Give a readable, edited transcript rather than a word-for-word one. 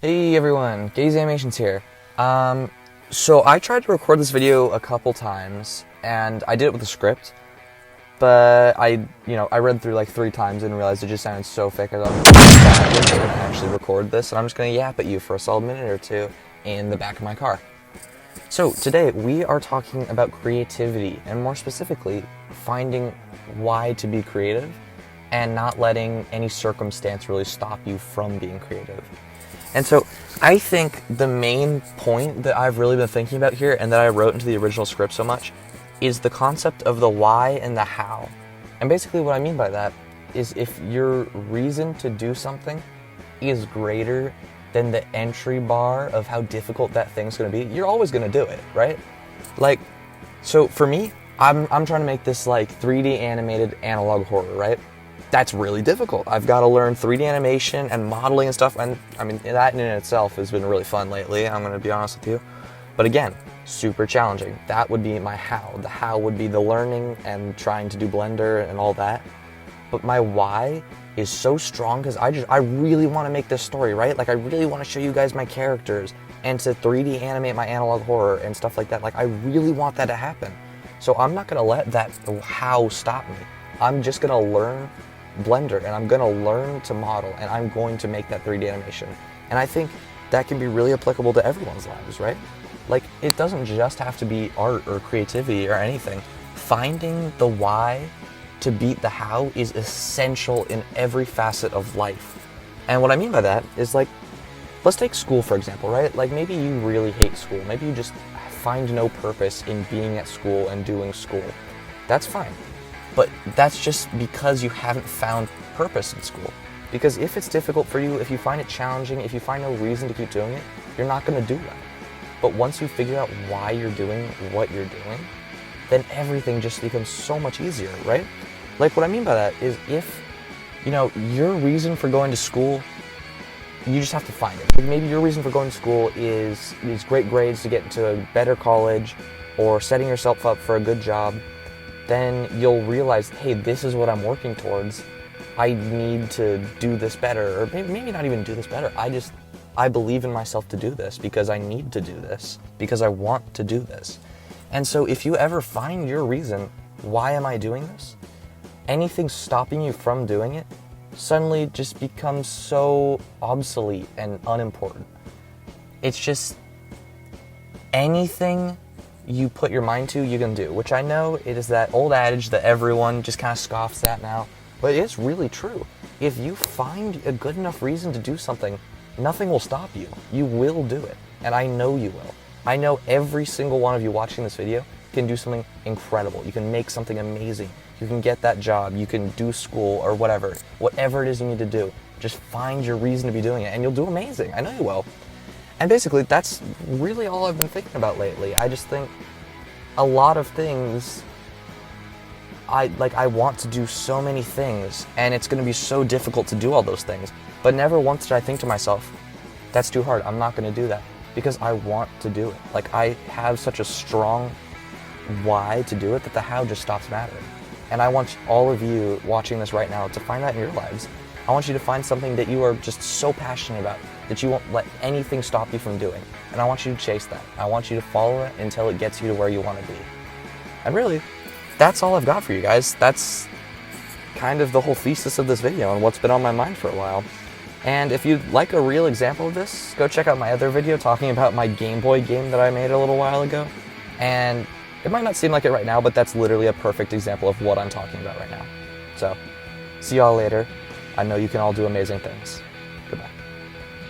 Hey everyone, Gaze Animations here. So I tried to record this video a couple times, and I did it with a script, but I read through like 3 times and realized it just sounded so fake. I thought I'm just gonna actually record this, and I'm just gonna yap at you for a solid minute or two in the back of my car. So today we are talking about creativity, and more specifically, finding why to be creative, and not letting any circumstance really stop you from being creative. And so I think the main point that I've really been thinking about here, and that I wrote into the original script so much, is the concept of the why and the how. And basically what I mean by that is if your reason to do something is greater than the entry bar of how difficult that thing's going to be, you're always going to do it, right? Like, so for me, I'm trying to make this like 3D animated analog horror, right? That's really difficult. I've got to learn 3D animation and modeling and stuff, and I mean, that in itself has been really fun lately, I'm going to be honest with you. But again, super challenging. That would be my how. The how would be the learning and trying to do Blender and all that. But my why is so strong because I really want to make this story, right? Like, I really want to show you guys my characters and to 3D animate my analog horror and stuff like that. Like, I really want that to happen. So I'm not going to let that how stop me. I'm just going to learn Blender, and I'm going to learn to model, and I'm going to make that 3D animation. And I think that can be really applicable to everyone's lives, right? Like, it doesn't just have to be art or creativity or anything. Finding the why to beat the how is essential in every facet of life. And what I mean by that is, like, let's take school, for example, right? Like, maybe you really hate school. Maybe you just find no purpose in being at school and doing school. That's fine. But that's just because you haven't found purpose in school. Because if it's difficult for you, if you find it challenging, if you find no reason to keep doing it, you're not going to do that. But once you figure out why you're doing what you're doing, then everything just becomes so much easier, right? Like, what I mean by that is if, your reason for going to school, you just have to find it. Maybe your reason for going to school is these great grades to get into a better college or setting yourself up for a good job. Then you'll realize, hey, this is what I'm working towards. I need to do this better, or maybe not even do this better. I believe in myself to do this because I need to do this, because I want to do this. And so if you ever find your reason, why am I doing this? Anything stopping you from doing it suddenly just becomes so obsolete and unimportant. It's just anything you put your mind to, you can do, which I know it is that old adage that everyone just kind of scoffs at now, but it's really true. If you find a good enough reason to do something, nothing will stop you. You will do it, and I know you will. I know every single one of you watching this video can do something incredible. You can make something amazing. You can get that job. You can do school or whatever it is you need to do. Just find your reason to be doing it, and you'll do amazing. I know you will. And basically, that's really all I've been thinking about lately. I just think a lot of things, I want to do so many things, and it's going to be so difficult to do all those things. But never once did I think to myself, that's too hard, I'm not going to do that. Because I want to do it. Like, I have such a strong why to do it that the how just stops mattering. And I want all of you watching this right now to find that in your lives. I want you to find something that you are just so passionate about that you won't let anything stop you from doing. And I want you to chase that. I want you to follow it until it gets you to where you want to be. And really, that's all I've got for you guys. That's kind of the whole thesis of this video and what's been on my mind for a while. And if you'd like a real example of this, go check out my other video talking about my Game Boy game that I made a little while ago. And it might not seem like it right now, but that's literally a perfect example of what I'm talking about right now. So, see y'all later. I know you can all do amazing things.